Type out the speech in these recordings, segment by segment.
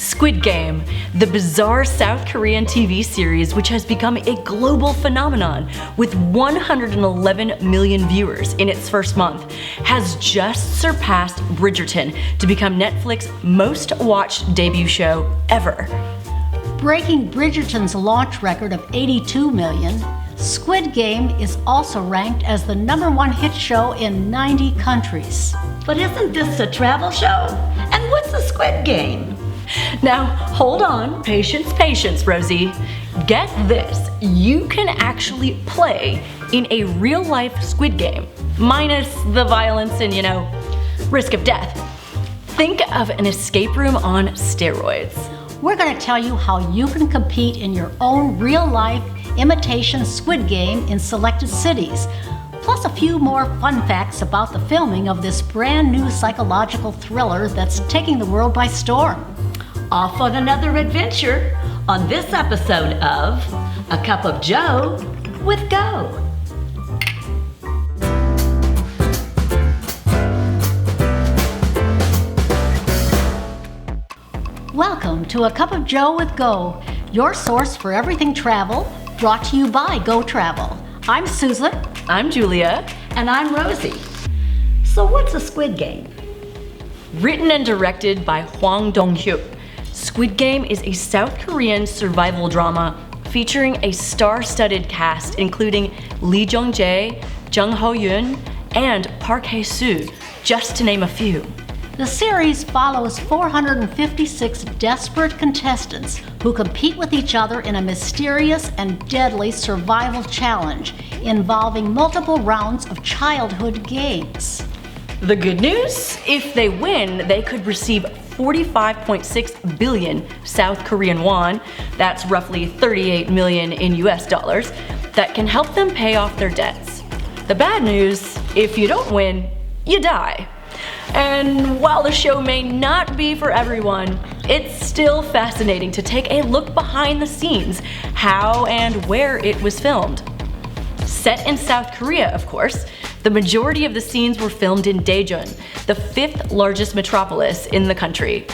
Squid Game, the bizarre South Korean TV series which has become a global phenomenon with 111 million viewers in its first month, has just surpassed Bridgerton to become Netflix's most watched debut show ever. Breaking Bridgerton's launch record of 82 million, Squid Game is also ranked as the #1 hit show in 90 countries. But isn't this a travel show? And what's a Squid Game? Now, hold on, patience, Rosie. Get this, you can actually play in a real-life Squid Game, minus the violence and, risk of death. Think of an escape room on steroids. We're going to tell you how you can compete in your own real-life imitation Squid Game in selected cities, plus a few more fun facts about the filming of this brand new psychological thriller that's taking the world by storm. Off on another adventure on this episode of A Cup of Joe with Go. Welcome to A Cup of Joe with Go, your source for everything travel, brought to you by Go Travel. I'm Susan. I'm Julia. And I'm Rosie. So what's a Squid Game? Written and directed by Hwang Dong-hyuk, Squid Game is a South Korean survival drama featuring a star-studded cast including Lee Jung-jae, Jung Ho-yoon, and Park Hae-soo, just to name a few. The series follows 456 desperate contestants who compete with each other in a mysterious and deadly survival challenge involving multiple rounds of childhood games. The good news? If they win, they could receive 45.6 billion South Korean won, that's roughly 38 million in US dollars, that can help them pay off their debts. The bad news, if you don't win, you die. And while the show may not be for everyone, it's still fascinating to take a look behind the scenes, how and where it was filmed. Set in South Korea, of course, the majority of the scenes were filmed in Daejeon, the 5th largest metropolis in the country,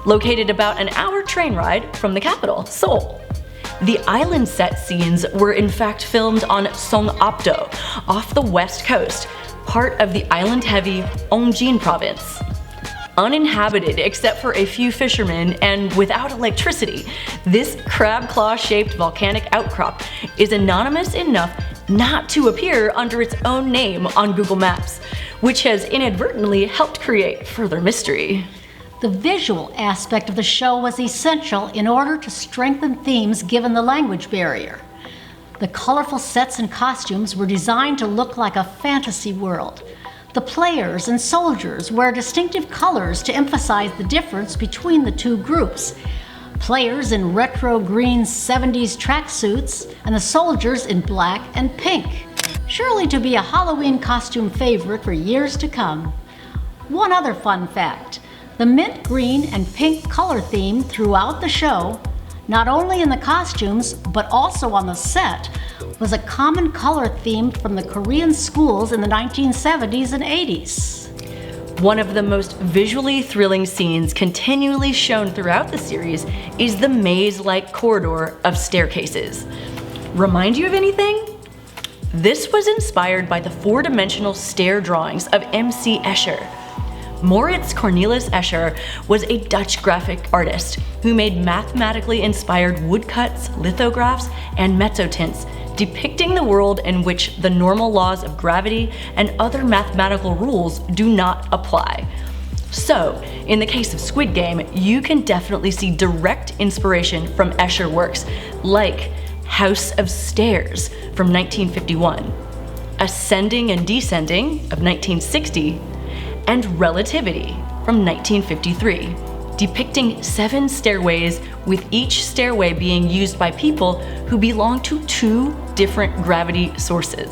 located about an hour train ride from the capital, Seoul. The island set scenes were in fact filmed on Seongapdo, off the west coast, part of the island-heavy Ongjin province. Uninhabited except for a few fishermen and without electricity, this crab claw-shaped volcanic outcrop is anonymous enough not to appear under its own name on Google Maps, which has inadvertently helped create further mystery. The visual aspect of the show was essential in order to strengthen themes given the language barrier. The colorful sets and costumes were designed to look like a fantasy world. The players and soldiers wear distinctive colors to emphasize the difference between the two groups. Players in retro green 70s tracksuits and the soldiers in black and pink, surely to be a Halloween costume favorite for years to come. One other fun fact, the mint green and pink color theme throughout the show, not only in the costumes but also on the set, was a common color theme from the Korean schools in the 1970s and 80s. One of the most visually thrilling scenes continually shown throughout the series is the maze-like corridor of staircases. Remind you of anything? This was inspired by the four-dimensional stair drawings of M.C. Escher. Moritz Cornelis Escher was a Dutch graphic artist who made mathematically inspired woodcuts, lithographs, and mezzotints depicting the world in which the normal laws of gravity and other mathematical rules do not apply. So, in the case of Squid Game, you can definitely see direct inspiration from Escher works like House of Stairs from 1951, Ascending and Descending of 1960, and Relativity from 1953, depicting 7 stairways with each stairway being used by people who belong to 2 different gravity sources.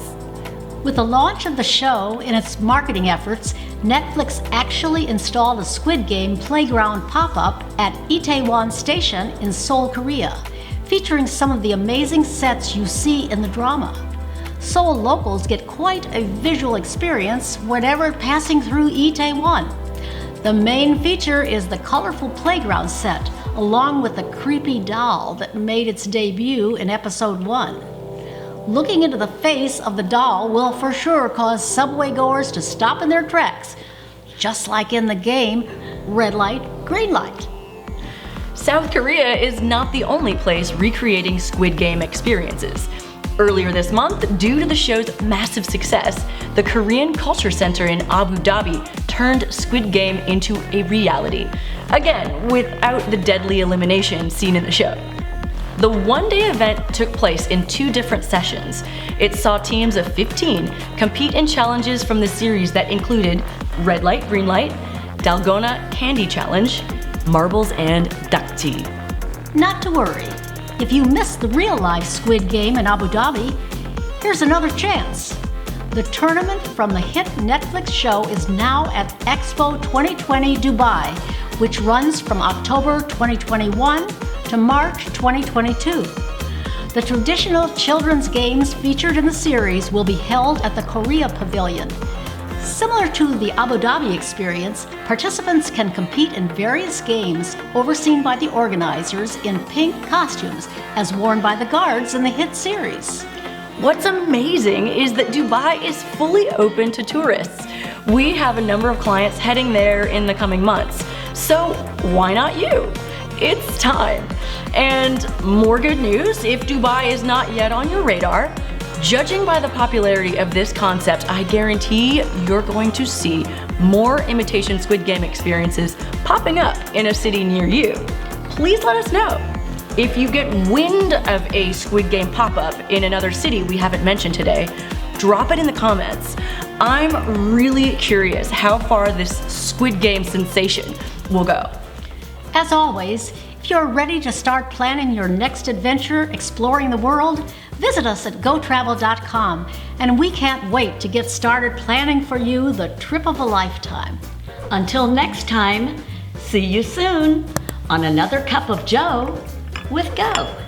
With the launch of the show and its marketing efforts, Netflix actually installed a Squid Game playground pop-up at Itaewon Station in Seoul, Korea, featuring some of the amazing sets you see in the drama. Seoul locals get quite a visual experience whenever passing through Itaewon. The main feature is the colorful playground set, along with the creepy doll that made its debut in episode 1. Looking into the face of the doll will for sure cause subway goers to stop in their tracks, just like in the game Red Light, Green Light. South Korea is not the only place recreating Squid Game experiences. Earlier this month, due to the show's massive success, the Korean Culture Center in Abu Dhabi turned Squid Game into a reality. Again, without the deadly elimination seen in the show. The one-day event took place in 2 different sessions. It saw teams of 15 compete in challenges from the series that included Red Light, Green Light, Dalgona Candy Challenge, Marbles, and Dakti. Not to worry. If you missed the real-life Squid Game in Abu Dhabi, here's another chance. The tournament from the hit Netflix show is now at Expo 2020 Dubai, which runs from October 2021 to March 2022. The traditional children's games featured in the series will be held at the Korea Pavilion. Similar to the Abu Dhabi experience, participants can compete in various games overseen by the organizers in pink costumes, as worn by the guards in the hit series. What's amazing is that Dubai is fully open to tourists. We have a number of clients heading there in the coming months, so why not you? It's time. And more good news, if Dubai is not yet on your radar, judging by the popularity of this concept, I guarantee you're going to see more imitation Squid Game experiences popping up in a city near you. Please let us know. If you get wind of a Squid Game pop-up in another city we haven't mentioned today, drop it in the comments. I'm really curious how far this Squid Game sensation will go. As always, if you're ready to start planning your next adventure exploring the world, visit us at gotravel.com, and we can't wait to get started planning for you the trip of a lifetime. Until next time, see you soon on another Cup of Joe with Go.